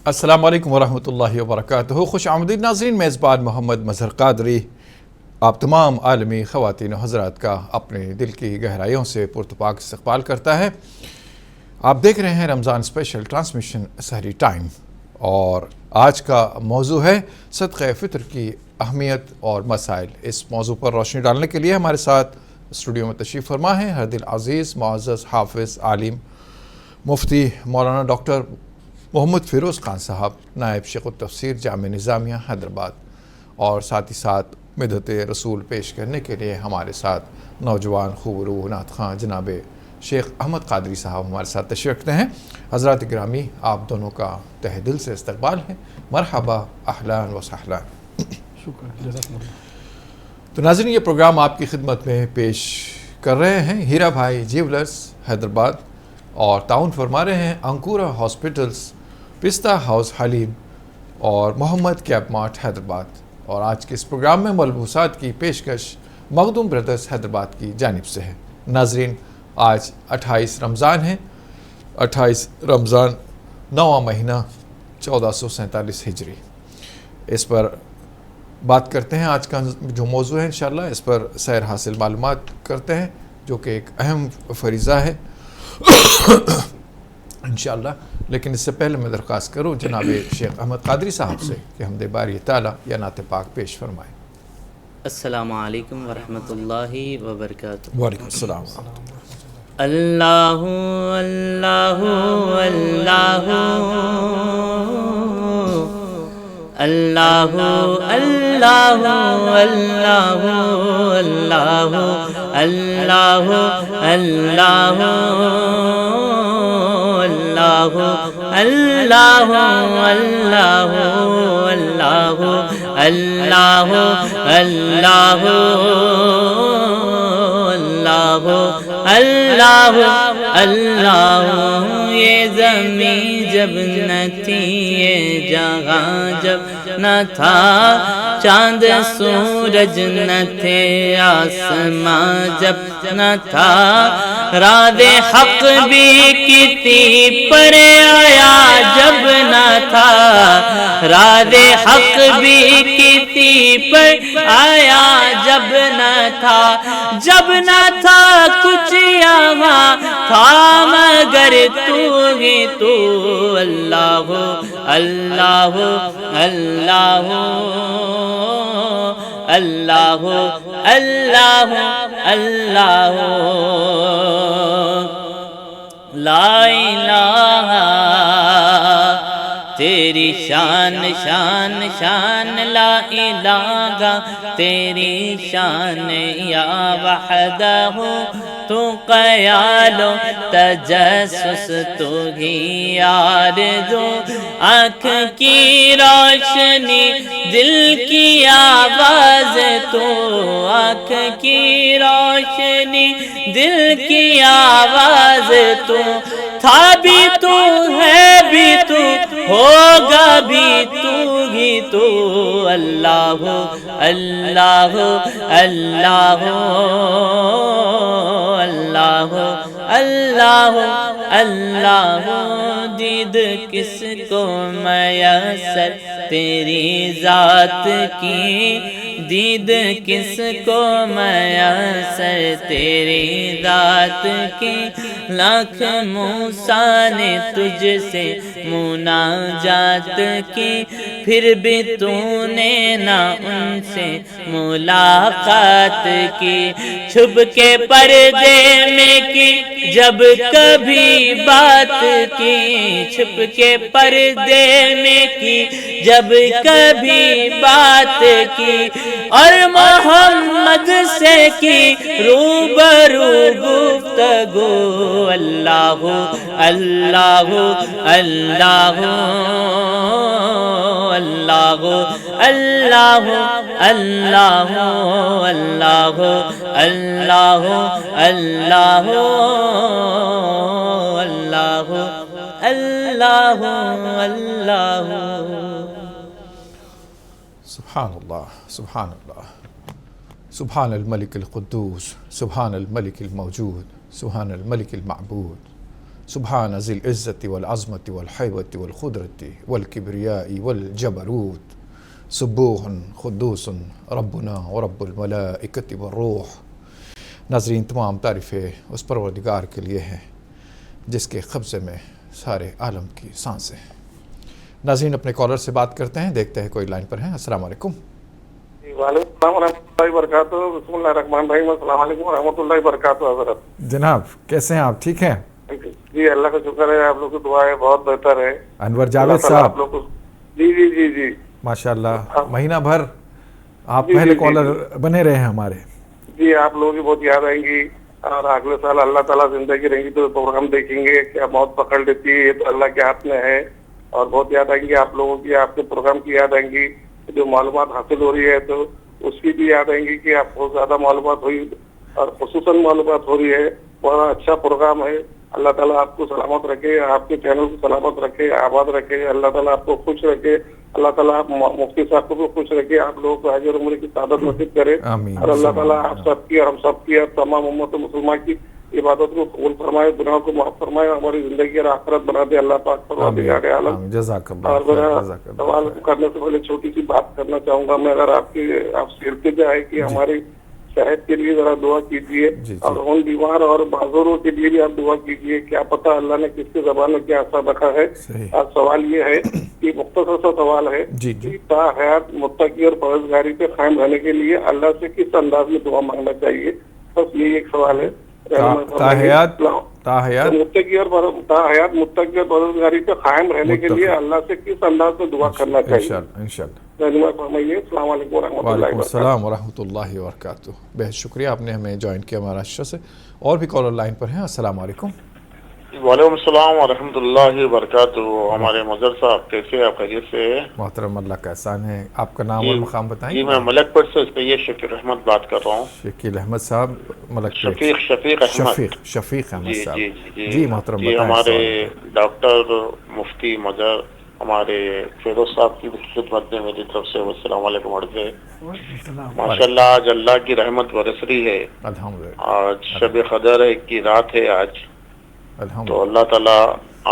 السلام علیکم ورحمۃ اللہ وبرکاتہ. خوش آمدید ناظرین. میزبان محمد مظہر قادری آپ تمام عالمی خواتین و حضرات کا اپنے دل کی گہرائیوں سے پرتپاک استقبال کرتا ہے. آپ دیکھ رہے ہیں رمضان اسپیشل ٹرانسمیشن سحری ٹائم، اور آج کا موضوع ہے صدقہ فطر کی اہمیت اور مسائل. اس موضوع پر روشنی ڈالنے کے لیے ہمارے ساتھ اسٹوڈیو میں تشریف فرما ہے ہر دل عزیز معزز حافظ عالم مفتی مولانا ڈاکٹر محمد فیروز خان صاحب، نائب شیخ التفسیر جامعہ نظامیہ حیدرآباد، اور ساتھ ہی ساتھ مدحت رسول پیش کرنے کے لیے ہمارے ساتھ نوجوان خوب روح نعت خواں جناب شیخ احمد قادری صاحب ہمارے ساتھ تشریف رکھتے ہیں. حضرات گرامی، آپ دونوں کا تہ دل سے استقبال ہے. مرحبا، اہلاً و سہلاً. شکریہ. تو ناظرین، یہ پروگرام آپ کی خدمت میں پیش کر رہے ہیں ہیرا بھائی جیولرز حیدرآباد، اور تعاون فرما رہے ہیں انکورا ہاسپٹلز، پستہ ہاؤس حلیم اور محمد کیب مارٹ حیدرآباد. اور آج کے اس پروگرام میں ملبوسات کی پیشکش مخدوم بردرز حیدرآباد کی جانب سے ہے. ناظرین، آج 28 رمضان ہے. 28 رمضان 9واں مہینہ 1447 ہجری. اس پر بات کرتے ہیں. آج کا جو موضوع ہے انشاءاللہ اس پر سیر حاصل معلومات کرتے ہیں، جو کہ ایک اہم فریضہ ہے انشاءاللہ. لیکن اس سے پہلے میں درخواست کروں جناب شیخ احمد قادری صاحب سے کہ ہم باری تعالیٰ یا نعت پاک پیش فرمائیں. السلام علیکم ورحمۃ اللہ وبرکاتہ. وعلیکم السلام. اللہ اللہ اللہ اللہ اللہ اللہ اللہ اللہ اللہ اللہ اللہ اللہ اللہ اللہ اللہ. یہ زمین جب نہ تھی، یہ جہاں جب نہ تھا، چاند سورج نہ تھے، آسمان جب نہ تھا، راز حق بھی کسی پر آیا جب نہ تھا، راز حق بھی کسی پر آیا جب نہ تھا، جب نہ تھا کچھ یہاں تھا مگر تو ہی تو. اللہ اللہ اللہ اللہ اللہ اللہ لا الہ تیری شان شان شان، لا الہ تیری شان، یا وحدہ تو قیال و تجسس، تو ہی آرزو آنکھ کی روشنی، دل کی آواز تو، آنکھ کی روشنی دل کی آواز تو، تھا بھی تو ہے بھی تو ہوگا بھی تو ہی تو. اللہ اللہ اللہ اللہ اللہ اللہ. دید کس کو میسر تیری ذات کی، دید کس کو میسر تیری ذات کی، لاکھ موسیٰ نے تجھ سے مناجات کی، پھر بھی تو نے نہ ان سے ملاقات کی. چھپ کے پردے میں کی جب کبھی بات کی، چھپ کے پردے میں کی جب کبھی بات کی، اور محمد سے کی روبرو گفتگو. اللہ اللہ اللہ اللہ اللہ اللہ اللہ اللہ اللہ اللہ اللہ. سبحان اللہ سبحان اللہ. سبحان الملک القدوس، سبحان الملک الموجود، سبحان الملک المعبود، سبحان ذی العزت والعظمت والحیبت والقدرت والکبریاء والجبروت سبوح قدوس ربنا ورب الملائکۃ والروح۔ ناظرین، تمام تعریفیں اس پروردگار کے لیے ہیں جس کے قبضے میں سارے عالم کی سانسیں ہیں۔ ناظرین، اپنے کالر سے بات کرتے ہیں، دیکھتے ہیں کوئی لائن پر ہیں۔ السلام علیکم۔ وعلیکم السلام ورحمۃ اللہ وبرکاتہ۔ بسم اللہ الرحمن الرحیم۔ السلام علیکم ورحمۃ اللہ وبرکاتہ حضرت۔ جناب کیسے ہیں آپ؟ ٹھیک ہیں؟ جی اللہ کا شکر ہے، آپ لوگ کی دعا ہے بہت بہتر ہے۔ انور جاوید صاحب، آپ لوگ جی جی جی جی ماشاء اللہ، مہینہ بھر آپ پہلے کالر بنے رہے ہیں ہمارے۔ جی آپ لوگوں کی بہت یاد آئیں گی، اور اگلے سال اللہ تعالیٰ زندگی رہیں گی تو پروگرام دیکھیں گے۔ کیا موت پکڑ لیتی ہے یہ تو اللہ کے ہاتھ میں ہے، اور بہت یاد آئیں گی آپ لوگوں کی، آپ کے پروگرام کی یاد آئیں گی، جو معلومات حاصل ہو رہی ہے تو اس کی بھی یاد آئیں گی کہ آپ بہت زیادہ معلومات ہوئی، اور خصوصاً معلومات ہو رہی ہے۔ بڑا اچھا پروگرام ہے، اللہ تعالیٰ آپ کو سلامت رکھے، آپ کے چینل کو سلامت رکھے، آباد رکھے، اللہ تعالیٰ آپ کو خوش رکھے، اللہ تعالیٰ آپ مفتی صاحب کو بھی خوش رکھے، آپ لوگوں کو حج اور عمرے کی سعادت نصیب کرے، اور اللہ تعالیٰ آپ سب کی اور ہم سب کی اور تمام امت مسلمان کی عبادت کو قبول فرمائے، گناہوں کو معاف فرمائے، ہماری زندگی اور آخرت بنا دے اللہ پاک پروردگار عالم۔ جزاک اللہ۔ اور میرا سوال کرنے سے پہلے چھوٹی سی بات کرنا چاہوں گا میں، اگر آپ سے التجا ہے کہ ہماری صحت کے لیے ذرا دعا کیجیے، اور ان بیمار اور معذوروں کے لیے بھی آپ دعا کیجیے، کیا پتہ اللہ نے کس کی زبان میں کیا اثر رکھا ہے۔ آج سوال یہ ہے کہ مختصر سا سوال ہے کہ تا حیات متقی اور پرہیزگاری پہ قائم رہنے کے لیے اللہ سے کس انداز میں دعا مانگنا چاہیے، بس یہی ایک سوال ہے۔ متقی اور پرہیزگاری پہ قائم رہنے کے لیے اللہ سے کس انداز میں دعا کرنا چاہیے، فرمائیے۔ السلام علیکم ورحمۃ اللہ وعلیکم وبرکاتہ۔ السلام ورحمۃ اللہ وبرکاتہ۔ بہت شکریہ، آپ نے ہمیں جوائن کیا مہاراشٹر سے۔ اور بھی کالر لائن پر ہیں۔ السلام علیکم۔ وعلیکم السلام ورحمۃ اللہ وبرکاتہ۔ ہمارے مظہر صاحب کیسے، آپ خیریت سے؟ محترم، اللہ کا احسان ہے۔ آپ کا نام اور مقام بتائیں۔ جی میں ملک پور سے سید شکیل احمد بات کر رہا ہوں۔ شکیل احمد صاحب، ملک شفیق احمد۔ شفیق احمد جی صاحب۔ جی جی جی محترم، جی ہمارے ڈاکٹر مفتی مظہر ہمارے فیروز صاحب کی خدمت میں میری طرف سے السلام علیکم عرض ہے۔ ماشاء اللہ آج اللہ کی رحمت برس رہی ہے، الحمدللہ، آج شب قدر کی رات ہے آج، تو اللہ تعالیٰ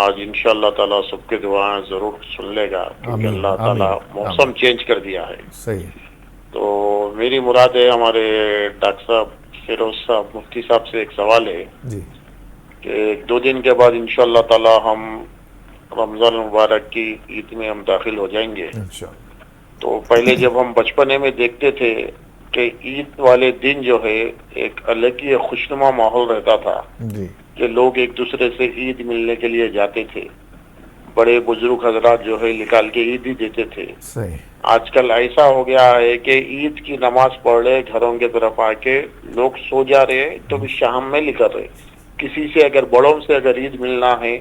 آج انشاءاللہ تعالیٰ سب کے دعائیں ضرور سن لے گا، کیونکہ اللہ تعالیٰ موسم چینج کر دیا ہے۔ صحیح۔ تو میری مراد ہے ہمارے ڈاکٹر صاحب فیروز صاحب مفتی صاحب سے ایک سوال ہے جی کہ ایک دو دن کے بعد انشاءاللہ تعالیٰ ہم رمضان مبارک کی عید میں ہم داخل ہو جائیں گے۔ انشاءاللہ۔ تو پہلے جب ہم بچپنے میں دیکھتے تھے کہ عید والے دن جو ہے ایک الگ ہی خوشنما ماحول رہتا تھا جی کہ لوگ ایک دوسرے سے عید ملنے کے لیے جاتے تھے، بڑے بزرگ حضرات جو ہے نکال کے عید ہی دیتے تھے۔ صحیح۔ آج کل ایسا ہو گیا ہے کہ عید کی نماز پڑھ رہے گھروں کی طرف آ کے لوگ سو جا رہے ہیں تو بھی شام میں نکل رہے، کسی سے اگر بڑوں سے اگر عید ملنا ہے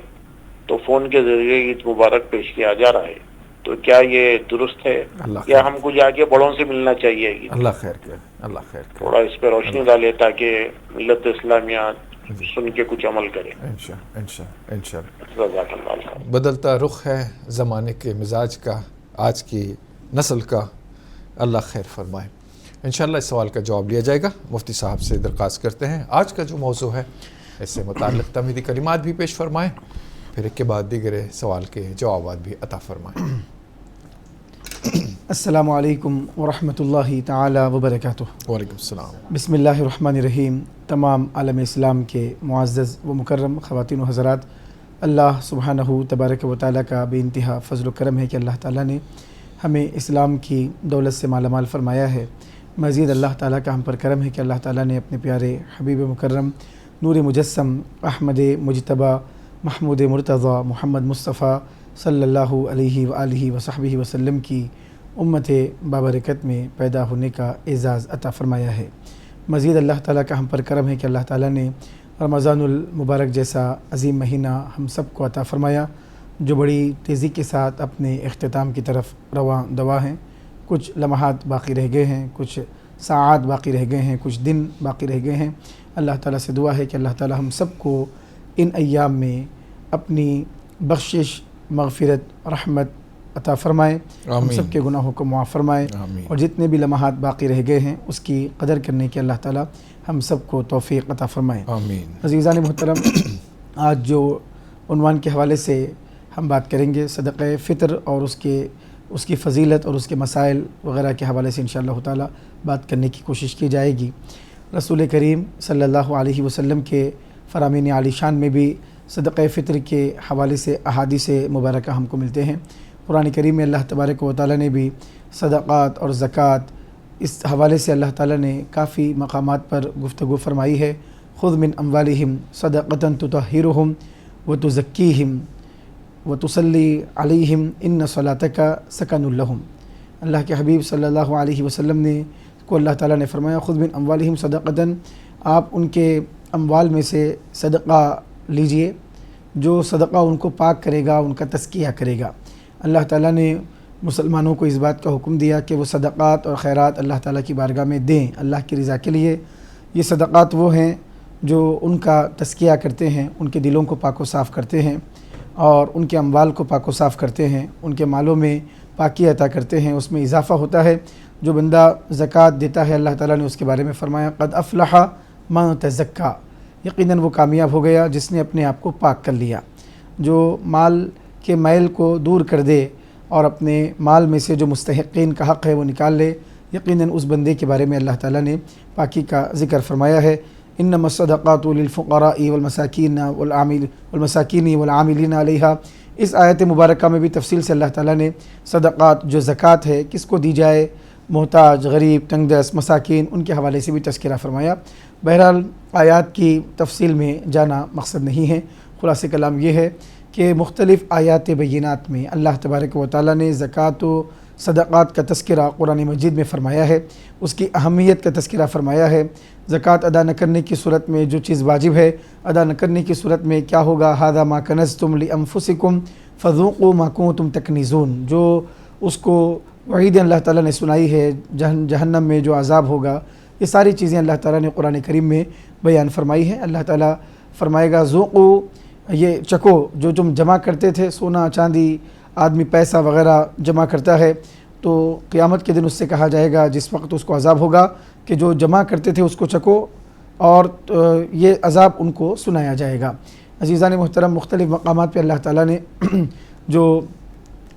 تو فون کے ذریعے عید مبارک پیش کیا جا رہا ہے، تو کیا یہ درست ہے یا ہم کو جا کے بڑوں سے ملنا چاہیے؟ اللہ خیر کرے، اللہ خیر کرے۔ تھوڑا اس پہ روشنی ڈالے تاکہ ملت اسلامیہ سن کے کچھ عمل کرے۔ انشاءاللہ۔ جزاک اللہ خیر۔ بدلتا رخ ہے زمانے کے مزاج کا، آج کی نسل کا، اللہ خیر فرمائے۔ انشاءاللہ اس سوال کا جواب لیا جائے گا۔ مفتی صاحب سے درخواست کرتے ہیں آج کا جو موضوع ہے اس سے متعلق تمہیدی کلمات بھی پیش فرمائیں، پھر ایک کے بعد دیگر سوال کے جوابات بھی عطا فرمائیں۔ السلام علیکم ورحمۃ اللہ تعالی وبرکاتہ۔ وعلیکم السلام۔ بسم اللہ الرحمن الرحیم۔ تمام عالم اسلام کے معزز و مکرم خواتین و حضرات، اللہ سبحانہ تبارک و تعالیٰ کا بے انتہا فضل و کرم ہے کہ اللہ تعالیٰ نے ہمیں اسلام کی دولت سے مالا مال فرمایا ہے۔ مزید اللہ تعالیٰ کا ہم پر کرم ہے کہ اللہ تعالیٰ نے اپنے پیارے حبیب مکرم نور مجسم احمد مجتبیٰ محمود مرتضیٰ محمد مصطفیٰ صلی اللہ علیہ وآلہ وصحبہ وسلم کی امت بابرکت میں پیدا ہونے کا اعزاز عطا فرمایا ہے۔ مزید اللہ تعالیٰ کا ہم پر کرم ہے کہ اللہ تعالیٰ نے رمضان المبارک جیسا عظیم مہینہ ہم سب کو عطا فرمایا، جو بڑی تیزی کے ساتھ اپنے اختتام کی طرف رواں دوا ہیں۔ کچھ لمحات باقی رہ گئے ہیں، کچھ ساعات باقی رہ گئے ہیں، کچھ دن باقی رہ گئے ہیں۔ اللہ تعالیٰ سے دعا ہے کہ اللہ تعالیٰ ہم سب کو ان ایام میں اپنی بخشش، مغفرت، رحمت عطا فرمائے، ہم سب کے گناہوں کو معاف فرمائے، اور جتنے بھی لمحات باقی رہ گئے ہیں اس کی قدر کرنے کی اللہ تعالیٰ ہم سب کو توفیق عطا فرمائے۔ آمین۔ عزیزان محترم، آج جو عنوان کے حوالے سے ہم بات کریں گے۔ صدقہ فطر اور اس کی فضیلت اور اس کے مسائل وغیرہ کے حوالے سے انشاءاللہ تعالی بات کرنے کی کوشش کی جائے گی۔ رسول کریم صلی اللہ علیہ وسلم کے فرامین عالی شان میں بھی صدقہ فطر کے حوالے سے احادیث مبارکہ ہم کو ملتے ہیں۔ قرآن کریم میں اللہ تبارک و تعالی نے بھی صدقات اور زکوٰۃ اس حوالے سے اللہ تعالی نے کافی مقامات پر گفتگو فرمائی ہے۔ خذ من اموالہم صدقۃ تطہرہم وتزکیہم وتصلی علیہم ان صلاتک سکن لہم۔ اللہ کے حبیب صلی اللہ علیہ وسلم نے کو اللہ تعالیٰ نے فرمایا خذ من اموالہم صدقۃ، آپ ان کے اموال میں سے صدقہ لیجئے جو صدقہ ان کو پاک کرے گا، ان کا تزکیہ کرے گا۔ اللہ تعالیٰ نے مسلمانوں کو اس بات کا حکم دیا کہ وہ صدقات اور خیرات اللہ تعالیٰ کی بارگاہ میں دیں اللہ کی رضا کے لیے۔ یہ صدقات وہ ہیں جو ان کا تزکیہ کرتے ہیں، ان کے دلوں کو پاک و صاف کرتے ہیں اور ان کے اموال کو پاک و صاف کرتے ہیں، ان کے مالوں میں پاکی عطا کرتے ہیں، اس میں اضافہ ہوتا ہے۔ جو بندہ زکوٰۃ دیتا ہے اللہ تعالیٰ نے اس کے بارے میں فرمایا قد افلح من تزکا، یقیناً وہ کامیاب ہو گیا جس نے اپنے آپ کو پاک کر لیا۔ جو مال کے میل کو دور کر دے اور اپنے مال میں سے جو مستحقین کا حق ہے وہ نکال لے، یقیناً اس بندے کے بارے میں اللہ تعالیٰ نے پاکی کا ذکر فرمایا ہے۔ انما الصدقات للفقراء والمساکین والعاملین علیہا۔ اس آیت مبارکہ میں بھی تفصیل سے اللہ تعالیٰ نے صدقات جو زکوٰۃ ہے کس کو دی جائے، محتاج، غریب، تنگ دست، مساکین، ان کے حوالے سے بھی تذکرہ فرمایا۔ بہرحال آیات کی تفصیل میں جانا مقصد نہیں ہے، خلاصہ کلام یہ ہے کہ مختلف آیات بینات میں اللہ تبارک و تعالیٰ نے زکوٰۃ و صدقات کا تذکرہ قرآن مجید میں فرمایا ہے، اس کی اہمیت کا تذکرہ فرمایا ہے۔ زکوٰۃ ادا نہ کرنے کی صورت میں جو چیز واجب ہے ادا نہ کرنے کی صورت میں کیا ہوگا، ھذا ما کنزتم لانفسکم فذوقوا ما کنتم تکنزون، جو اس کو وعید اللہ تعالیٰ نے سنائی ہے جہنم میں جو عذاب ہوگا، یہ ساری چیزیں اللہ تعالیٰ نے قرآن کریم میں بیان فرمائی ہے۔ اللہ تعالیٰ فرمائے گا ذوقو، یہ چکو جو تم جمع کرتے تھے، سونا چاندی، آدمی پیسہ وغیرہ جمع کرتا ہے تو قیامت کے دن اس سے کہا جائے گا جس وقت اس کو عذاب ہوگا کہ جو جمع کرتے تھے اس کو چکو، اور یہ عذاب ان کو سنایا جائے گا۔ عزیزان محترم، مختلف مقامات پہ اللہ تعالیٰ نے جو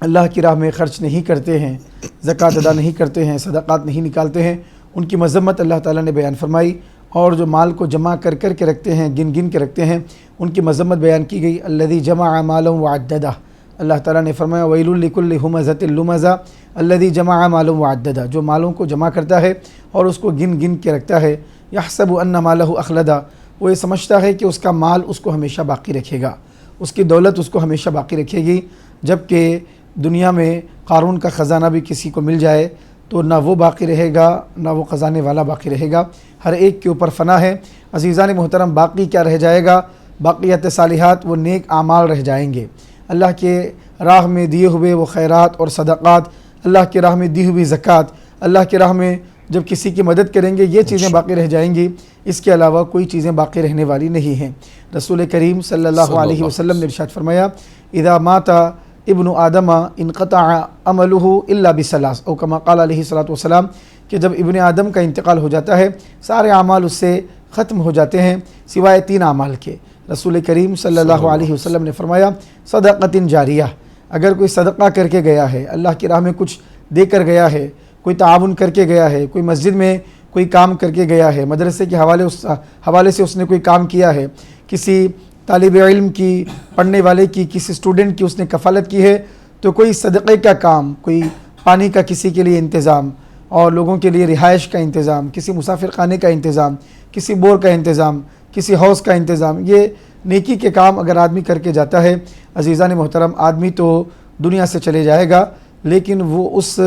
اللہ کی راہ میں خرچ نہیں کرتے ہیں، زکوٰۃ ادا نہیں کرتے ہیں، صدقات نہیں نکالتے ہیں، ان کی مذمت اللہ تعالیٰ نے بیان فرمائی، اور جو مال کو جمع کر کے رکھتے ہیں، گن کے رکھتے ہیں، ان کی مذمت بیان کی گئی۔ الذی جمع مالا وعددہ، اللہ تعالیٰ نے فرمایا ویل لکل ہمزۃ لمزہ الذی جمع مالا وعددہ، جو مالوں کو جمع کرتا ہے اور اس کو گن کے رکھتا ہے، یحسب ان مالہ اخلدہ، وہ یہ سمجھتا ہے کہ اس کا مال اس کو ہمیشہ باقی رکھے گا، اس کی دولت اس کو ہمیشہ باقی رکھے گی، جبکہ دنیا میں قارون کا خزانہ بھی کسی کو مل جائے تو نہ وہ باقی رہے گا نہ وہ خزانے والا باقی رہے گا، ہر ایک کے اوپر فنا ہے۔ عزیزان محترم، باقی کیا رہ جائے گا؟ باقیات صالحات، وہ نیک اعمال رہ جائیں گے، اللہ کے راہ میں دیے ہوئے وہ خیرات اور صدقات، اللہ کے راہ میں دی ہوئی زکوٰۃ، اللہ کے راہ میں جب کسی کی مدد کریں گے، یہ چیزیں باقی رہ جائیں گی، اس کے علاوہ کوئی چیزیں باقی رہنے والی نہیں ہیں۔ رسول کریم صلی اللہ علیہ وسلم نے ارشاد فرمایا اذا مات ابن آدم انقطع عملہ الا بثلاث، او کما قال علیہ الصلوۃ والسلام، کہ جب ابن آدم کا انتقال ہو جاتا ہے سارے اعمال اس سے ختم ہو جاتے ہیں سوائے 3 اعمال کے۔ رسول کریم صلی اللہ علیہ وسلم نے فرمایا صدقۃ جاریہ، اگر کوئی صدقہ کر کے گیا ہے، اللہ کی راہ میں کچھ دے کر گیا ہے، کوئی تعاون کر کے گیا ہے، کوئی مسجد میں کوئی کام کر کے گیا ہے، مدرسے کے حوالے سے اس نے کوئی کام کیا ہے، کسی طالب علم کی، پڑھنے والے کی، کسی اسٹوڈنٹ کی اس نے کفالت کی ہے، تو کوئی صدقے کا کام، کوئی پانی کا کسی کے لیے انتظام اور لوگوں کے لیے رہائش کا انتظام، کسی مسافر خانے کا انتظام، کسی بور کا انتظام، کسی ہاؤس کا انتظام، یہ نیکی کے کام اگر آدمی کر کے جاتا ہے، عزیزان محترم، آدمی تو دنیا سے چلے جائے گا، لیکن وہ اس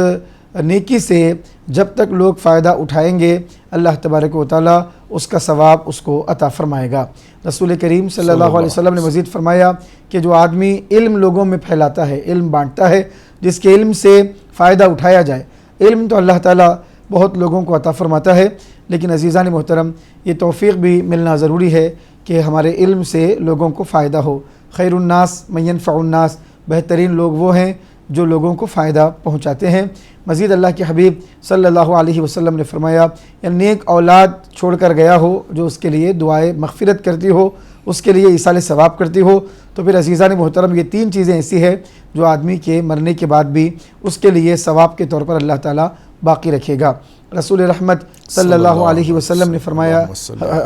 نیکی سے جب تک لوگ فائدہ اٹھائیں گے اللہ تبارک و تعالیٰ اس کا ثواب اس کو عطا فرمائے گا۔ رسول کریم صلی اللہ علیہ وسلم نے مزید فرمایا کہ جو آدمی علم لوگوں میں پھیلاتا ہے، علم بانٹتا ہے، جس کے علم سے فائدہ اٹھایا جائے، علم تو اللہ تعالیٰ بہت لوگوں کو عطا فرماتا ہے، لیکن عزیزان محترم یہ توفیق بھی ملنا ضروری ہے کہ ہمارے علم سے لوگوں کو فائدہ ہو۔ خیر الناس من ينفع الناس، بہترین لوگ وہ ہیں جو لوگوں کو فائدہ پہنچاتے ہیں۔ مزید اللہ کے حبیب صلی اللہ علیہ وسلم نے فرمایا یا نیک اولاد چھوڑ کر گیا ہو جو اس کے لیے دعائے مغفرت کرتی ہو اس کے لیے ایصال ثواب کرتی ہو، تو پھر عزیزان محترم یہ 3 چیزیں ایسی ہے جو آدمی کے مرنے کے بعد بھی اس کے لیے ثواب کے طور پر اللہ تعالیٰ باقی رکھے گا۔ رسول رحمت صلی اللہ علیہ وسلم نے فرمایا،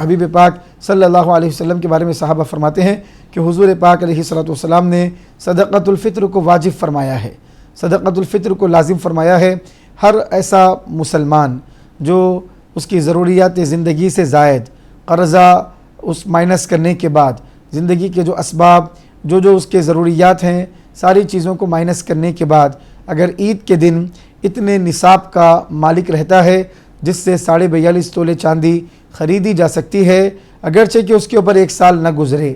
حبیب پاک صلی اللہ علیہ وسلم کے بارے میں صحابہ فرماتے ہیں کہ حضور پاک علیہ الصلوۃ والسلام نے صدقۃ الفطر کو واجب فرمایا ہے، صدقۃ الفطر کو لازم فرمایا ہے۔ ہر ایسا مسلمان جو اس کی ضروریات زندگی سے زائد قرضہ اس مائنس کرنے کے بعد زندگی کے جو اسباب جو اس کے ضروریات ہیں ساری چیزوں کو مائنس کرنے کے بعد اگر عید کے دن اتنے نصاب کا مالک رہتا ہے جس سے 42.5 تولے چاندی خریدی جا سکتی ہے، اگرچہ کہ اس کے اوپر 1 سال نہ گزرے،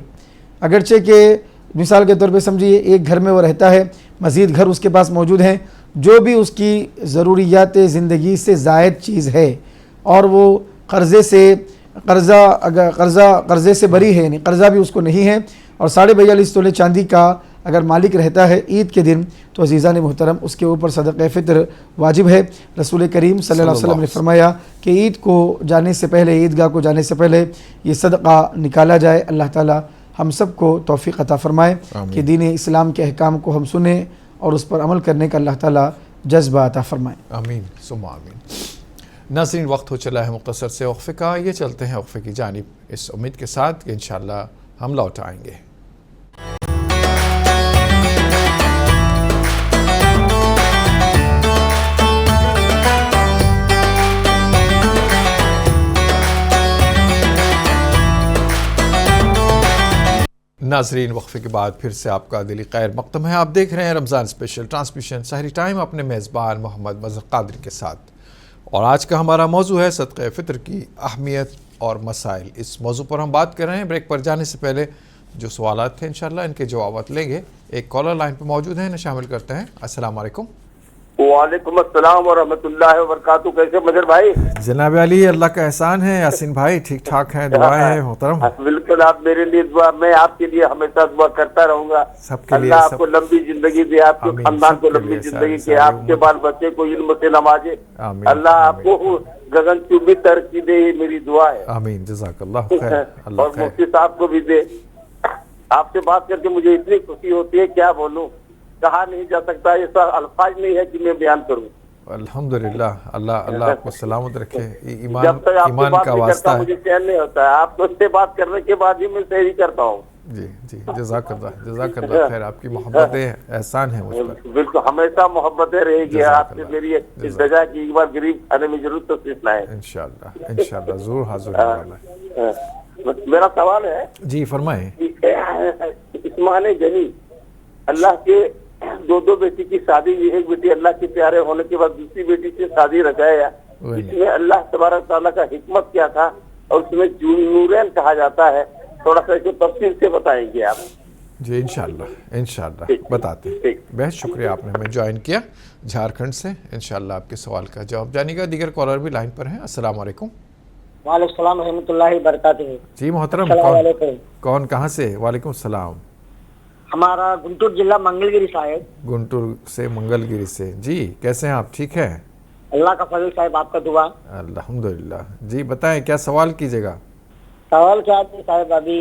اگرچہ کہ مثال کے طور پہ سمجھیے ایک گھر میں وہ رہتا ہے، مزید گھر اس کے پاس موجود ہیں، جو بھی اس کی ضروریات زندگی سے زائد چیز ہے اور وہ قرضے سے بری ہے، یعنی قرضہ بھی اس کو نہیں ہے، اور 42.5 تولے چاندی کا اگر مالک رہتا ہے عید کے دن، تو عزیزان محترم اس کے اوپر صدقہ فطر واجب ہے۔ رسول کریم صلی اللہ علیہ وسلم نے فرمایا کہ عید کو جانے سے پہلے، عیدگاہ کو جانے سے پہلے یہ صدقہ نکالا جائے۔ اللہ تعالی ہم سب کو توفیق عطا فرمائے کہ دین اسلام کے احکام کو ہم سنیں اور اس پر عمل کرنے کا اللہ تعالی جذبہ عطا فرمائے۔ آمین ثم آمین۔ ناظرین وقت ہو چلا ہے مختصر سے وقفے کا، یہ چلتے ہیں وقفے کی جانب اس امید کے ساتھ کہ انشاءاللہ ہم لوٹ آئیں گے۔ ناظرین وقفے کے بعد پھر سے آپ کا دلی خیر مقدم ہے۔ آپ دیکھ رہے ہیں رمضان اسپیشل ٹرانسمیشن سحری ٹائم اپنے میزبان محمد مظہر قادری کے ساتھ، اور آج کا ہمارا موضوع ہے صدقہ فطر کی اہمیت اور مسائل۔ اس موضوع پر ہم بات کر رہے ہیں۔ بریک پر جانے سے پہلے جو سوالات تھے انشاءاللہ ان کے جوابات لیں گے۔ ایک کالر لائن پہ موجود ہیں، انہیں شامل کرتے ہیں۔ السلام علیکم۔ وعلیکم السلام ورحمۃ اللہ وبرکاتہ۔ کیسے مظہر بھائی؟ جناب علی، اللہ کا احسان ہے۔ یاسین بھائی ٹھیک ٹھاک ہیں؟ دعائیں ہیں محترم؟ بالکل، آپ میرے لیے دعا، میں آپ کے لیے ہمیشہ دعا کرتا رہوں گا۔ سب کے لیے، اللہ آپ کو لمبی زندگی دے، آپ کے خاندان کو لمبی زندگی دے، آپ کے بال بچے کو علم سے نوازے، اللہ آپ کو گگن چوبی ترقی دے، یہ میری دعا ہے۔ آمین، جزاک اللہ خیر۔ اور مفتی صاحب کو بھی دے۔ آپ سے بات کر کے مجھے اتنی خوشی ہوتی ہے، کیا بولوں، کہا نہیں جا سکتا، ایسا الفاظ نہیں ہے کہ میں بیان کروں۔ الحمدللہ، اللہ آپ کو سلامت رکھے۔ جب تک آپ سے ایمان بات کا نہیں واسطہ کرتا ہے۔ مجھے چین نہیں ہوتا ہے، آپ تو سے بات کرنے کے بعد ہی میں سحری کرتا ہوں۔ جی جزاک اللہ خیر۔ آپ کی محبت احسان ہے مجھ پر۔ بالکل، ہمیشہ محبتیں رہے گی آپ سے۔ میری التجا کی ایک بار غریب کھانے میں ضرور تشریف لائیں۔ انشاءاللہ ضرور حاضر ہوگا۔ میرا سوال ہے، جی فرمائیں۔ عثمان غنی اللہ کے 2 بیٹی کی شادی، ایک بیٹی اللہ کے پیارے ہونے کے بعد دوسری بیٹی سے شادی رچایا، اس میں اللہ تبارک تعالیٰ کا حکمت کیا تھا، اور اس میں نورین کہا جاتا ہے، تھوڑا سا اسے تفصیل سے بتائیں گے آپ؟ جی انشاءاللہ بتاتے ہیں۔ بہت شکریہ آپ نے ہمیں جوائن کیا جھارکھنڈ سے۔ انشاءاللہ آپ کے سوال کا جواب جانے گا۔ دیگر کالر بھی لائن پر ہیں۔ السلام علیکم۔ وعلیکم السلام ورحمۃ اللہ وبرکاتہ۔ جی محترم، کون کہاں سے؟ وعلیکم السلام۔ ہمارا گنٹور ضلع منگل گیری صاحب۔ گنٹور سے منگل گیری سے، جی کیسے ہیں آپ؟ ٹھیک ہے، اللہ کا فضل صاحب، آپ کا دعا۔ الحمدللہ۔ جی بتائیں کیا سوال کیجیے گا؟ سوال کیا ہے صاحب، ابھی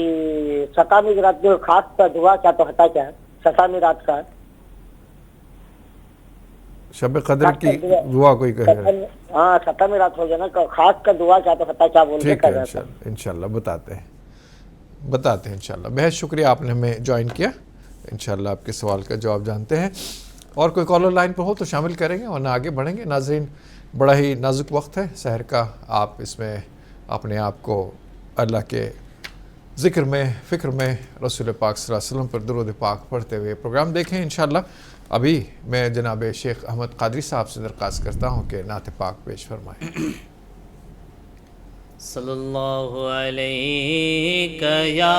ستامی رات جو خاص کا دعا کیا تو ہوتا کیا ہے ستامی رات کا؟ شب قدر کی دعا کوئی کہے؟ ہاں ستامی رات ہو جائے نا، خاص کا دعا کیا تو ہوتا کیا بول ٹھیک ہے، انشاءاللہ بتاتے ہیں انشاءاللہ۔ بہت شکریہ آپ نے ہمیں جوائن کیا۔ انشاءاللہ آپ کے سوال کا جواب جانتے ہیں، اور کوئی کالر لائن پر ہو تو شامل کریں گے ورنہ آگے بڑھیں گے۔ ناظرین بڑا ہی نازک وقت ہے سحر کا، آپ اس میں اپنے آپ کو اللہ کے ذکر میں، فکر میں، رسول پاک صلی اللہ علیہ وسلم پر درود پاک پڑھتے ہوئے پروگرام دیکھیں انشاءاللہ۔ ابھی میں جناب شیخ احمد قادری صاحب سے درخواست کرتا ہوں کہ نعت پاک پیش فرمائیں۔ صلی اللہ علیہ یا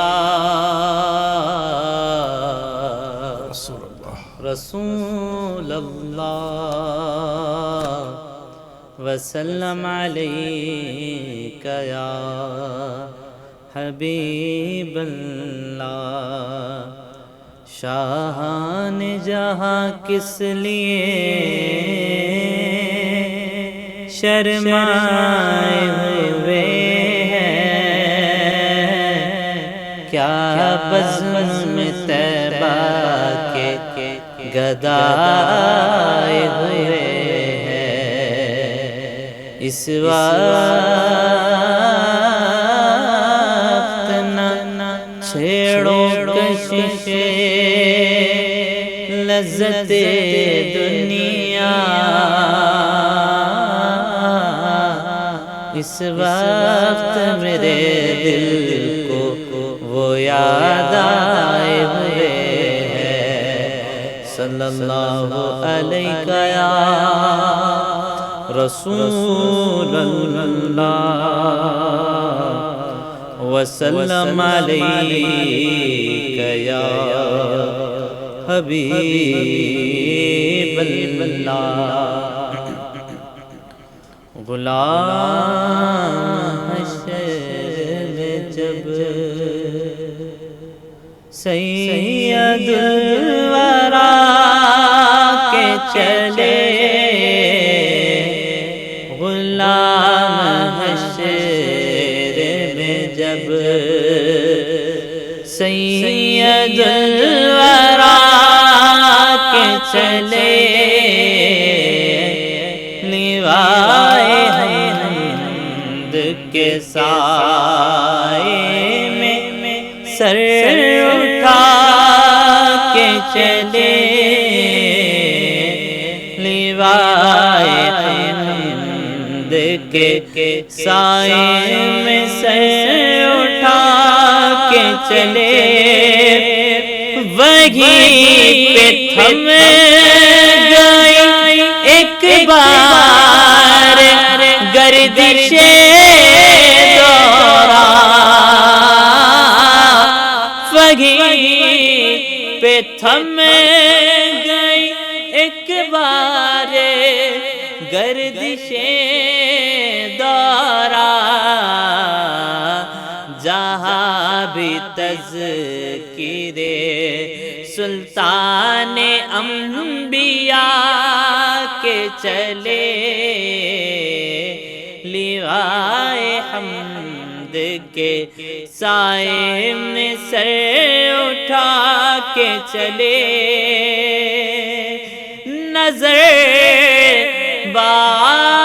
رسول اللہ وسلم علیک یا حبیب اللہ۔ شاہان جہاں کس لیے شرمائے ہوئے ہیں، کیا بزم میں طیبہ کے گدائے ہوئے ہیں، اس وقت نہ چھیڑو کشش لذت دنیا، اس وقت میرے دل کو وہ یاد آئے ہوئے ہیں، صلی اللہ علیہ یا رسول اللہ وسلم علیک یا حبیب اللہ۔ غلام حشر میں جب سید الورا کے چلے، غلام حشر میں جب سید الورا کے چلے، لیوائے حمد کے سائے میں سر اٹھا کے چلے، لیوائے حمد کے سائے میں سر اٹھا کے چلے، وہیں پہ تھم گئی ایک بار گردش دورہ، وہیں پہ تھم گئی ایک بار گردش دورہ، جہاں بھی تذکیر سلطان انبیاء کے چلے، لیوائے حمد کے سائے میں سر اٹھا کے چلے، نظر بعالم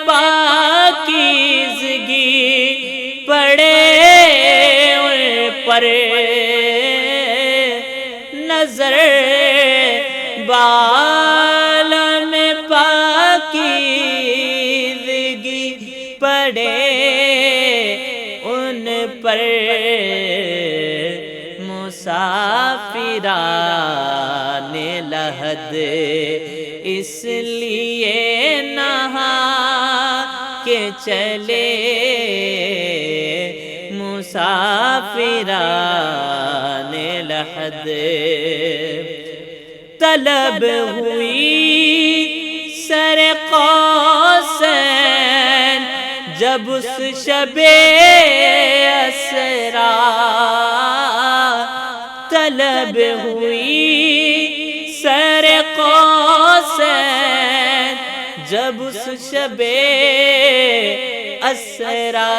پاکیزگی پڑے ان پر، نظر بعالم پاکیزگی پڑے ان پر، مسافران لحد اس لیے نہا کے چلے، مسافران لحد طلب ہوئی سر قوسین جب اس شب اسرا، طلب ہوئی سر قوسین جب اس شب اسرا،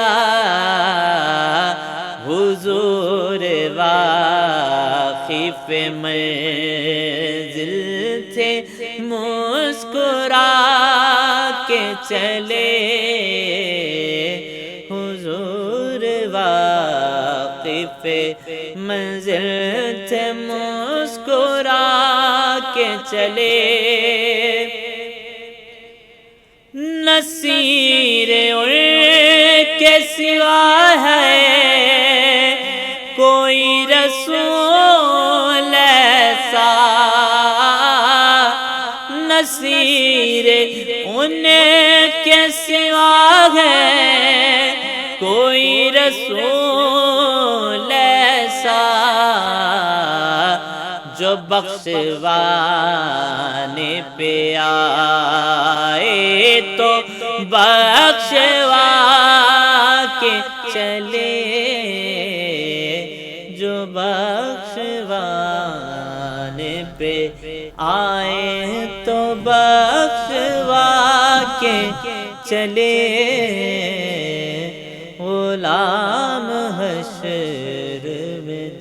حضور واقف منزل تھے مسکرا کے چلے، حضور واقف منزل تھے مسکرا کے چلے، نصیر ان کے سوا ہے کوئی رسول ایسا، نصیر ان کے سوا ہے کوئی رسول ایسا، جو بخشوانے پہ آئے تو بخشوا کے چلے، جو بخشوانے پہ آئے تو بخشوا کے چلے، غلام حشر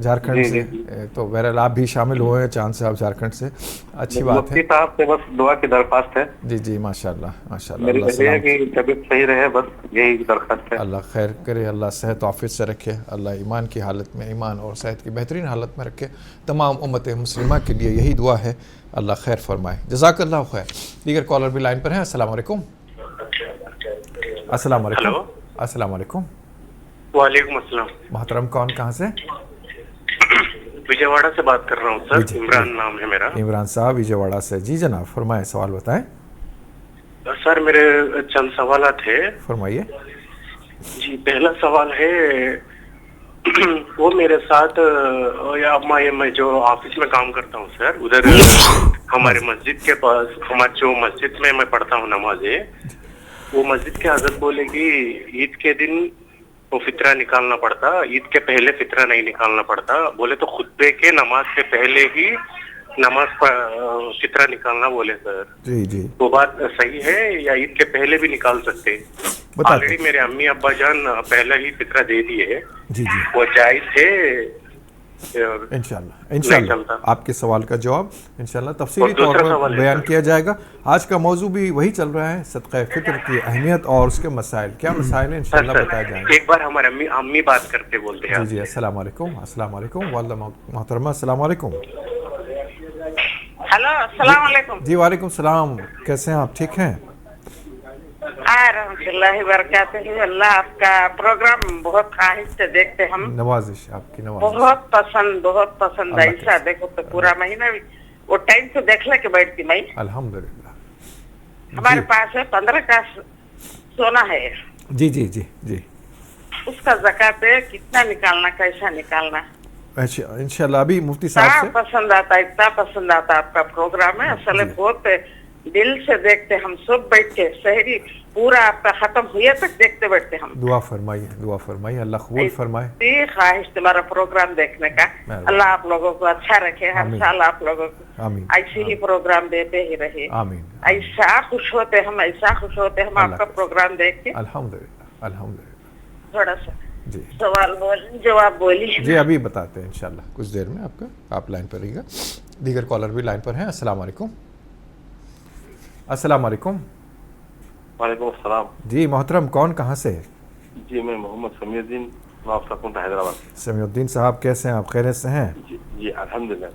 جھارکھنڈ سے. تو بہرحال آپ بھی شامل ہوئے ہیں چاند صاحب جھارکھنڈ سے, اچھی بات ہے. مفتی صاحب سے بس دعا کی درخواست ہے. جی جی ماشاء اللہ ماشاء اللہ. میری اللہ یہ ہے کہ طبیعت صحیح رہے, بس یہی درخواست ہے. اللہ خیر کرے, اللہ صحت و عافیت سے رکھے, اللہ ایمان کی حالت میں, ایمان اور صحت کی بہترین حالت میں رکھے. تمام امت مسلمہ کے لیے یہی دعا ہے, اللہ خیر فرمائے. جزاک اللہ خیر. دیگر کالر بھی لائن پر ہیں. السلام علیکم. السلام علیکم. السلام علیکم. وعلیکم السلام. محترم کون کہاں سے؟ وجے واڑہ سے بات کر رہا ہوں سر, عمران نام ہے میرا. عمران صاحب وجے واڑہ سے. جی جناب فرمائیں, سوال بتائیں. سر میرے چند سوالات ہیں. فرمائیے. جی پہلا سوال ہے, وہ میرے ساتھ میں جو آفس میں کام کرتا ہوں سر, ادھر ہمارے مسجد کے پاس, ہمارے جو مسجد میں پڑھتا ہوں نمازیں, وہ مسجد کے حضرت بولے کہ عید کے دن وہ فطرہ نکالنا پڑتا, عید کے پہلے فطرہ نہیں نکالنا پڑتا. بولے تو خطبے کے نماز سے پہلے ہی نماز فطرہ نکالنا بولے سر. جی جی وہ بات صحیح ہے یا عید کے پہلے بھی نکال سکتے؟ آلریڈی میرے امی ابا جان پہلے ہی فطرہ دے دیے, جی جی وہ جائز ہے انشاءاللہ آپ کے سوال کا جواب انشاءاللہ تفصیلی طور پر بیان کیا جائے گا. آج کا موضوع بھی وہی چل رہا ہے, صدقہ فطر کی اہمیت اور اس کے مسائل. کیا مسائل ہیں انشاءاللہ بتایا جائیں گے. ایک بار ہمارے امی بات کرتے بولتے ہیں. جی جی السلام علیکم. السلام علیکم والدہ محترمہ. السلام علیکم. ہلو السلام علیکم. جی وعلیکم السلام. کیسے ہیں آپ, ٹھیک ہیں؟ رحمۃ اللہ وبرکاتہ. اللہ آپ کا پروگرام بہت خواہش سے دیکھتے ہم. نوازش آپ کی نوازش. بہت پسند ایسا دیکھو تو پورا مہینہ بھی وہ ٹائم سے دیکھ لے کے بیٹھتی میں. الحمدللہ. ہمارے پاس 15 کا سونا ہے. جی جی جی جی. اس کا زکوٰۃ کتنا نکالنا, کیسا نکالنا؟ اچھا انشاءاللہ ابھی مفتی صاحب سے پسند آتا, اتنا پسند آتا آپ کا پروگرام ہے. اصل بہت دل سے دیکھتے ہم, سب بیٹھ کے شہری پورا آپ کا ختم ہوئے تک دیکھتے بیٹھتے ہم. دعا فرمائیے, دعا فرمائیے, اللہ قبول فرمائے. خواہش تمہارا پروگرام دیکھنے کا. اللہ آپ لوگوں کو اچھا رکھے, ہر سال آپ لوگوں کو ایسے ہی پروگرام دیتے ہی رہے. ایسا خوش ہوتے ہم, ایسا خوش ہوتے ہم آپ کا پروگرام دیکھ کے. الحمدللہ الحمدللہ. تھوڑا سا سوال جواب بولیے. جی ابھی بتاتے ہیں انشاءاللہ کچھ دیر میں. آپ لائن پر رہیے گا. دیگر کالر بھی لائن پر ہیں. السلام علیکم. السلام علیکم. وعلیکم السلام. جی محترم کون کہاں سے؟ جی میں محمد سمیع الدین حیدرآباد. سمیع الدین صاحب کیسے ہیں آپ, خیریت سے ہیں؟ جی الحمدللہ.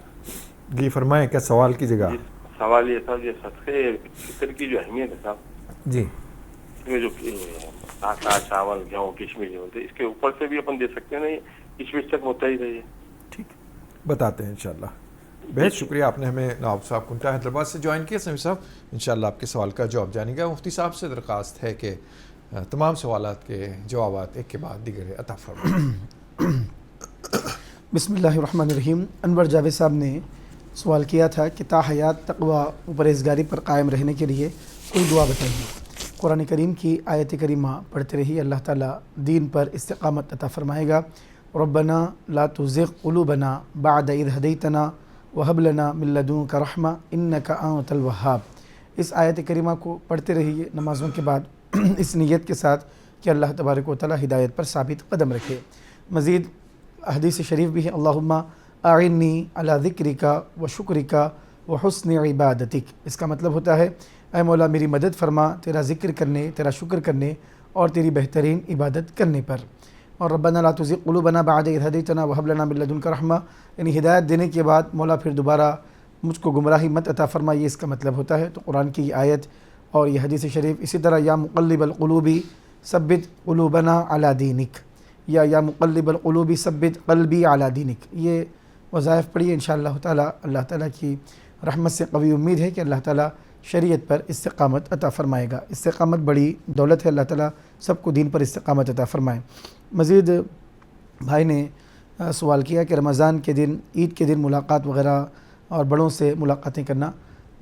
جی فرمائیں, کیا سوال کیجیے گا. سوال یہ تھا کہ صدقے فطر کی جو اہمیت ہے صاحب, جی اس میں جو آٹا چاول گیہوں کشمش جو ہوتے اس کے اوپر سے بھی اپن دے سکتے ہیں, نہیں کشمش تک ہوتا ہی رہیے. ٹھیک بتاتے ہیں انشاءاللہ. بہت شکریہ, آپ نے ہمیں نواب صاحب کنٹا حیدرآباد سے جوائن کیا. سمیع صاحب انشاءاللہ آپ کے سوال کا جواب جانیں گے. مفتی صاحب سے درخواست ہے کہ تمام سوالات کے جوابات ایک کے بعد دیگر عطا فرمائیں. بسم اللہ الرحمن الرحیم. انور جاوید صاحب نے سوال کیا تھا کہ تا حیات تقوی و پرہیزگاری پر قائم رہنے کے لیے کوئی دعا بتائیے. قرآن کریم کی آیت کریمہ پڑھتے رہیے, اللہ تعالیٰ دین پر استقامت عطا فرمائے گا. ربنا لا تزغ قلوبنا بعد اذ ہدیتنا وہب لنا من لدنک رحمہ انک انت الوہاب. اس آیت کریمہ کو پڑھتے رہیے نمازوں کے بعد اس نیت کے ساتھ کہ اللہ تبارک و تعالیٰ ہدایت پر ثابت قدم رکھے. مزید حدیث شریف بھی ہے, اللہم اعنی علی ذکرک و شکرک و حسن عبادتک. اس کا مطلب ہوتا ہے اے مولا میری مدد فرما تیرا ذکر کرنے, تیرا شکر کرنے اور تیری بہترین عبادت کرنے پر. اور ربنا لا تزغ قلوبنا بعد اذ ہدیتنا وہب لنا من لدنک رحمہ, یعنی ہدایت دینے کے بعد مولا پھر دوبارہ مجھ کو گمراہی مت عطا فرما, یہ اس کا مطلب ہوتا ہے. تو قرآن کی یہ آیت اور یہ حدیث شریف. اسی طرح یا مقلب القلوب ثبت قلوبنا علی دینک, یا مقلب القلوب ثبت قلبی علی دینک. یہ وظائف پڑھیے انشاءاللہ تعالیٰ. اللہ تعالیٰ کی رحمت سے قوی امید ہے کہ اللہ تعالیٰ شریعت پر استقامت عطا فرمائے گا. استقامت بڑی دولت ہے, اللہ تعالیٰ سب کو دین پر استقامت عطا فرمائے. مزید بھائی نے سوال کیا کہ رمضان کے دن, عید کے دن ملاقات وغیرہ اور بڑوں سے ملاقاتیں کرنا.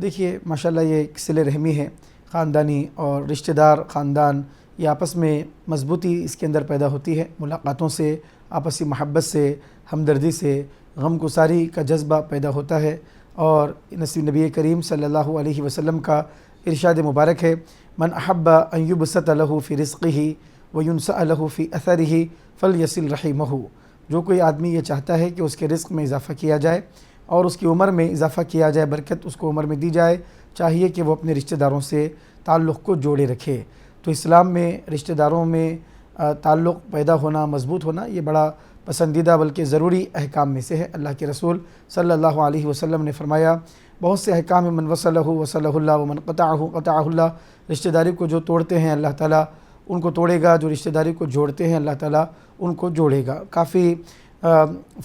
دیکھیے ماشاءاللہ یہ ایک صلہ رحمی ہے, خاندانی اور رشتہ دار خاندان یہ آپس میں مضبوطی اس کے اندر پیدا ہوتی ہے. ملاقاتوں سے آپسی محبت سے, ہمدردی سے, غم گساری کا جذبہ پیدا ہوتا ہے. اور نبی کریم صلی اللہ علیہ وسلم کا ارشاد مبارک ہے, من احب ان یبسط لہ فی رزقہ وینسأ لہ فی اثرہ فلیصل رحمہ. جو کوئی آدمی یہ چاہتا ہے کہ اس کے رزق میں اضافہ کیا جائے اور اس کی عمر میں اضافہ کیا جائے، برکت اس کو عمر میں دی جائے، چاہیے کہ وہ اپنے رشتہ داروں سے تعلق کو جوڑے رکھے۔ تو اسلام میں رشتہ داروں میں تعلق پیدا ہونا، مضبوط ہونا، یہ بڑا پسندیدہ بلکہ ضروری احکام میں سے ہے۔ اللہ کے رسول صلی اللہ علیہ وسلم نے فرمایا بہت سے احکام من وصلہ وصلہ اللہ ومن قطعہ قطعہ اللہ، رشتہ داری کو جو توڑتے ہیں اللہ تعالیٰ ان کو توڑے گا، جو رشتہ داری کو جوڑتے ہیں اللہ تعالیٰ ان کو جوڑے گا۔ کافی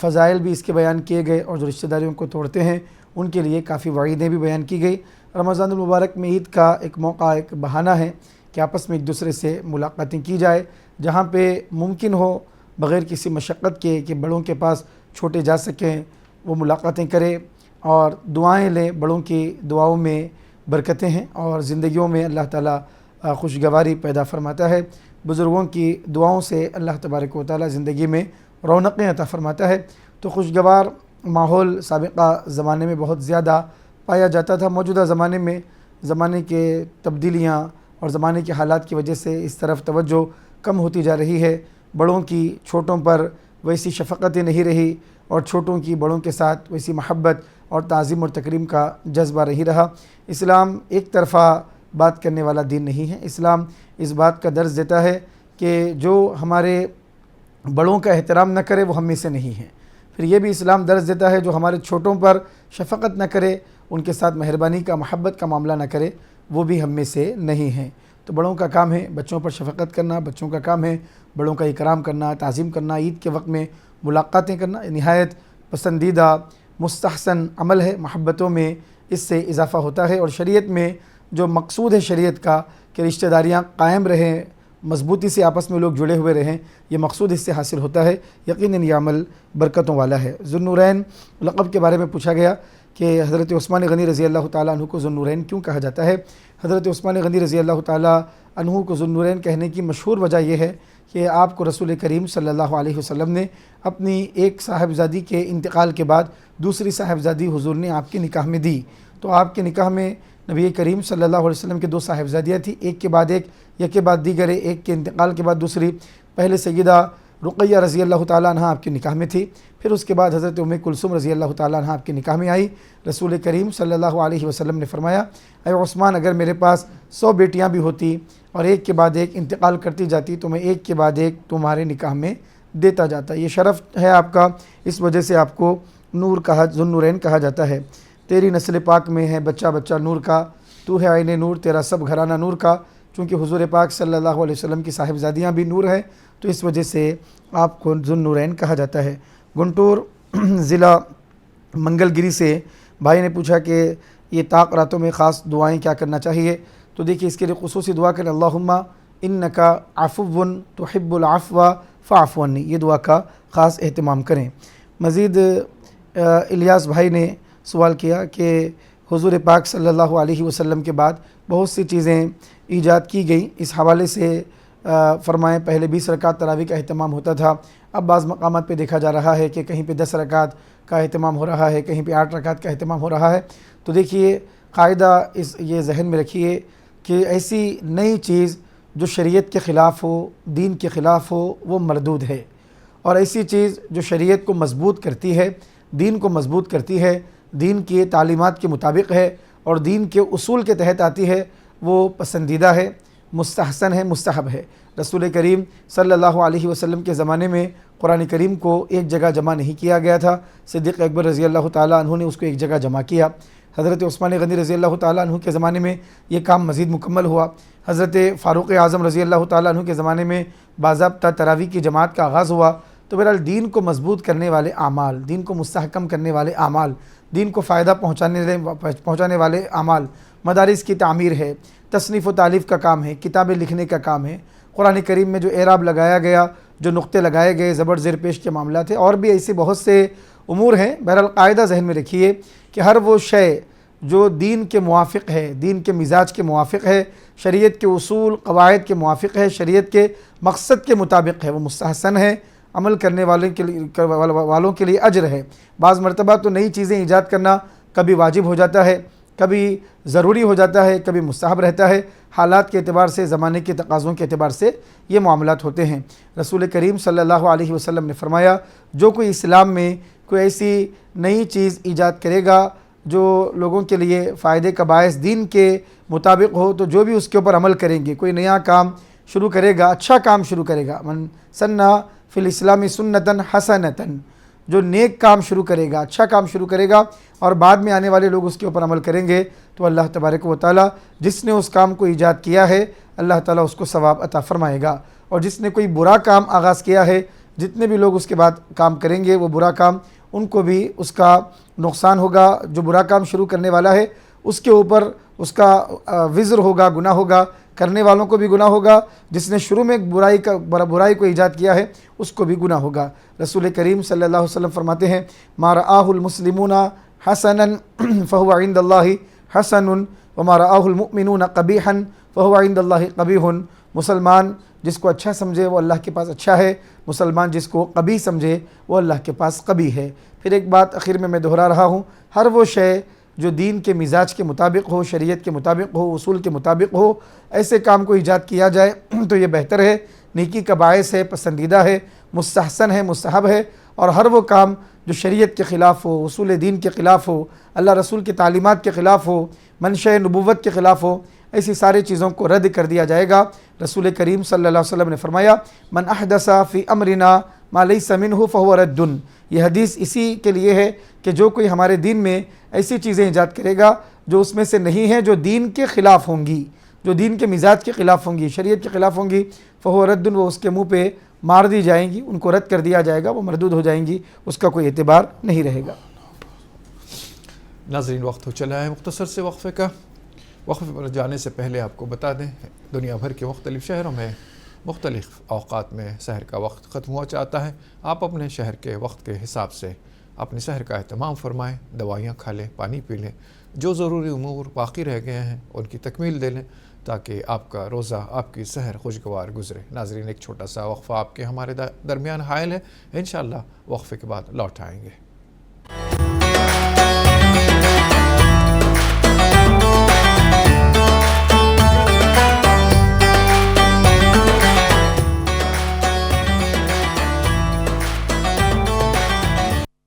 فضائل بھی اس کے بیان کیے گئے، اور جو رشتہ داریوں کو توڑتے ہیں ان کے لیے کافی وعیدیں بھی بیان کی گئی۔ رمضان المبارک میں عید کا ایک موقع، ایک بہانہ ہے کہ آپس میں ایک دوسرے سے ملاقاتیں کی جائے، جہاں پہ ممکن ہو بغیر کسی مشقت کے کہ بڑوں کے پاس چھوٹے جا سکیں، وہ ملاقاتیں کرے اور دعائیں لیں۔ بڑوں کی دعاؤں میں برکتیں ہیں اور زندگیوں میں اللہ تعالیٰ خوشگواری پیدا فرماتا ہے۔ بزرگوں کی دعاؤں سے اللہ تبارک و تعالیٰ زندگی میں رونقیں عطا فرماتا ہے۔ تو خوشگوار ماحول سابقہ زمانے میں بہت زیادہ پایا جاتا تھا۔ موجودہ زمانے میں زمانے کے تبدیلیاں اور زمانے کے حالات کی وجہ سے اس طرف توجہ کم ہوتی جا رہی ہے۔ بڑوں کی چھوٹوں پر ویسی شفقتیں نہیں رہی، اور چھوٹوں کی بڑوں کے ساتھ ویسی محبت اور تعظیم اور تکریم کا جذبہ نہیں رہا۔ اسلام ایک طرفہ بات کرنے والا دین نہیں ہے۔ اسلام اس بات کا درس دیتا ہے کہ جو ہمارے بڑوں کا احترام نہ کرے وہ ہم میں سے نہیں ہے۔ پھر یہ بھی اسلام درس دیتا ہے جو ہمارے چھوٹوں پر شفقت نہ کرے، ان کے ساتھ مہربانی کا، محبت کا معاملہ نہ کرے، وہ بھی ہم میں سے نہیں ہیں۔ تو بڑوں کا کام ہے بچوں پر شفقت کرنا، بچوں کا کام ہے بڑوں کا اکرام کرنا، تعظیم کرنا، عید کے وقت میں ملاقاتیں کرنا۔ نہایت پسندیدہ مستحسن عمل ہے، محبتوں میں اس سے اضافہ ہوتا ہے، اور شریعت میں جو مقصود ہے شریعت کا کہ رشتہ داریاں قائم رہیں، مضبوطی سے آپس میں لوگ جڑے ہوئے رہیں، یہ مقصود اس سے حاصل ہوتا ہے۔ یقیناً یہ عمل برکتوں والا ہے۔ ذو النورین لقب کے بارے میں پوچھا گیا کہ حضرت عثمان غنی رضی اللہ تعالیٰ عنہ کو ذو النورین کیوں کہا جاتا ہے؟ حضرت عثمان غنی رضی اللہ تعالیٰ عنہ کو ذو النورین کہنے کی مشہور وجہ یہ ہے کہ آپ کو رسول کریم صلی اللہ علیہ وسلم نے اپنی ایک صاحبزادی کے انتقال کے بعد دوسری صاحبزادی حضور نے آپ کے نکاح میں دی۔ تو آپ کے نکاح میں نبی کریم صلی اللہ علیہ وسلم کے دو صاحبزادیاں تھیں، ایک کے بعد ایک، یک کے بعد دیگر، ایک کے انتقال کے بعد دوسری۔ پہلے سیدہ رقیہ رضی اللہ تعالیٰ عنہ آپ کے نکاح میں تھی، پھر اس کے بعد حضرت ام کلثوم رضی اللہ تعالیٰ عنہ آپ کے نکاح میں آئی۔ رسول کریم صلی اللہ علیہ وسلم نے فرمایا اے عثمان، اگر میرے پاس 100 بیٹیاں بھی ہوتی اور ایک کے بعد ایک انتقال کرتی جاتی تو میں ایک کے بعد ایک تمہارے نکاح میں دیتا جاتا۔ یہ شرف ہے آپ کا، اس وجہ سے آپ کو نور کہا، ذو النورین کہا جاتا ہے۔ تیری نسل پاک میں ہے بچہ بچہ نور کا، تو ہے عین نور، تیرا سب گھرانہ نور کا۔ چونکہ حضور پاک صلی اللہ علیہ وسلم کی صاحبزادیاں بھی نور ہیں، تو اس وجہ سے آپ کو ذو النورین کہا جاتا ہے۔ گنٹور ضلع منگل گری سے بھائی نے پوچھا کہ یہ طاق راتوں میں خاص دعائیں کیا کرنا چاہیے؟ تو دیکھیے اس کے لیے خصوصی دعا کریں، اللہم انکا عفو تحب العفو فاعف عنی، یہ دعا کا خاص اہتمام کریں۔ مزید الیاس بھائی نے سوال کیا کہ حضور پاک صلی اللہ علیہ وسلم کے بعد بہت سی چیزیں ایجاد کی گئیں، اس حوالے سے فرمائیں پہلے 20 رکعت تراویح کا اہتمام ہوتا تھا، اب بعض مقامات پہ دیکھا جا رہا ہے کہ کہیں پہ 10 رکعت کا اہتمام ہو رہا ہے، کہیں پہ 8 رکعت کا اہتمام ہو رہا ہے۔ تو دیکھیے قاعدہ یہ ذہن میں رکھیے کہ ایسی نئی چیز جو شریعت کے خلاف ہو، دین کے خلاف ہو، وہ مردود ہے، اور ایسی چیز جو شریعت کو مضبوط کرتی ہے، دین کو مضبوط کرتی ہے، دین کی تعلیمات کے مطابق ہے اور دین کے اصول کے تحت آتی ہے، وہ پسندیدہ ہے، مستحسن ہے، مستحب ہے۔ رسول کریم صلی اللہ علیہ وسلم کے زمانے میں قرآن کریم کو ایک جگہ جمع نہیں کیا گیا تھا، صدیق اکبر رضی اللہ تعالیٰ عنہ نے اس کو ایک جگہ جمع کیا۔ حضرت عثمان غنی رضی اللہ تعالیٰ عنہ کے زمانے میں یہ کام مزید مکمل ہوا۔ حضرت فاروق اعظم رضی اللہ تعالیٰ عنہ کے زمانے میں باضابطہ تراویح کی جماعت کا آغاز ہوا۔ تو بہرحال دین کو مضبوط کرنے والے اعمال، دین کو مستحکم کرنے والے اعمال، دین کو فائدہ پہنچانے والے اعمال، مدارس کی تعمیر ہے، تصنیف و تالیف کا کام ہے، کتابیں لکھنے کا کام ہے، قرآن کریم میں جو اعراب لگایا گیا، جو نقطے لگائے گئے، زبر زیر پیش کے معاملات ہیں، اور بھی ایسے بہت سے امور ہیں۔ بہرحال قاعدہ ذہن میں رکھیے کہ ہر وہ شے جو دین کے موافق ہے، دین کے مزاج کے موافق ہے، شریعت کے اصول قواعد کے موافق ہے، شریعت کے مقصد کے مطابق ہے، وہ مستحسن ہے، عمل کرنے والوں کے لیے اجر ہے۔ بعض مرتبہ تو نئی چیزیں ایجاد کرنا کبھی واجب ہو جاتا ہے، کبھی ضروری ہو جاتا ہے، کبھی مستحب رہتا ہے، حالات کے اعتبار سے، زمانے کے تقاضوں کے اعتبار سے یہ معاملات ہوتے ہیں۔ رسول کریم صلی اللہ علیہ وسلم نے فرمایا جو کوئی اسلام میں کوئی ایسی نئی چیز ایجاد کرے گا جو لوگوں کے لیے فائدے کا باعث دین کے مطابق ہو، تو جو بھی اس کے اوپر عمل کریں گے، کوئی نیا کام شروع کرے گا، اچھا کام شروع کرے گا، من سنّا فی الاسلام سنتاً حسنتاً، جو نیک کام شروع کرے گا، اچھا کام شروع کرے گا اور بعد میں آنے والے لوگ اس کے اوپر عمل کریں گے، تو اللہ تبارک و تعالیٰ جس نے اس کام کو ایجاد کیا ہے اللہ تعالیٰ اس کو ثواب عطا فرمائے گا، اور جس نے کوئی برا کام آغاز کیا ہے جتنے بھی لوگ اس کے بعد کام کریں گے وہ برا کام، ان کو بھی اس کا نقصان ہوگا۔ جو برا کام شروع کرنے والا ہے اس کے اوپر اس کا وزر ہوگا، گناہ ہوگا، کرنے والوں کو بھی گناہ ہوگا، جس نے شروع میں برائی کو ایجاد کیا ہے اس کو بھی گناہ ہوگا۔ رسول کریم صلی اللہ علیہ وسلم فرماتے ہیں ما رآہ المسلمون حسنا فهو عند اللہ حسن وما رآہ المؤمنون قبیحا فهو عند اللہ قبیح۔ مسلمان جس کو اچھا سمجھے وہ اللہ کے پاس اچھا ہے، مسلمان جس کو قبیح سمجھے وہ اللہ کے پاس قبیح ہے۔ پھر ایک بات اخیر میں دہرا رہا ہوں، ہر وہ شے جو دین کے مزاج کے مطابق ہو، شریعت کے مطابق ہو، اصول کے مطابق ہو، ایسے کام کو ایجاد کیا جائے تو یہ بہتر ہے، نیکی کا باعث ہے، پسندیدہ ہے، مستحسن ہے، مستحب ہے، اور ہر وہ کام جو شریعت کے خلاف ہو، اصول دین کے خلاف ہو، اللہ رسول کی تعلیمات کے خلاف ہو، منشأ نبوت کے خلاف ہو، ایسی ساری چیزوں کو رد کر دیا جائے گا۔ رسول کریم صلی اللہ علیہ وسلم نے فرمایا من احدث فی امرنا ما لیس منہ فہو رد۔ یہ حدیث اسی کے لیے ہے کہ جو کوئی ہمارے دین میں ایسی چیزیں ایجاد کرے گا جو اس میں سے نہیں ہیں، جو دین کے خلاف ہوں گی، جو دین کے مزاج کے خلاف ہوں گی، شریعت کے خلاف ہوں گی، فہو رد، وہ اس کے منہ پہ مار دی جائیں گی، ان کو رد کر دیا جائے گا، وہ مردود ہو جائیں گی، اس کا کوئی اعتبار نہیں رہے گا۔ ناظرین وقت ہو چلا ہے مختصر سے وقفے کا۔ وقفے پر جانے سے پہلے آپ کو بتا دیں دنیا بھر کے مختلف شہروں میں مختلف اوقات میں سحر کا وقت ختم ہوا چاہتا ہے۔ آپ اپنے شہر کے وقت کے حساب سے اپنے سحر کا اہتمام فرمائیں، دوائیاں کھا لیں، پانی پی لیں، جو ضروری امور باقی رہ گئے ہیں ان کی تکمیل دے لیں تاکہ آپ کا روزہ، آپ کی سحر خوشگوار گزرے۔ ناظرین ایک چھوٹا سا وقفہ آپ کے ہمارے درمیان حائل ہے، انشاءاللہ وقفے کے بعد لوٹ آئیں گے۔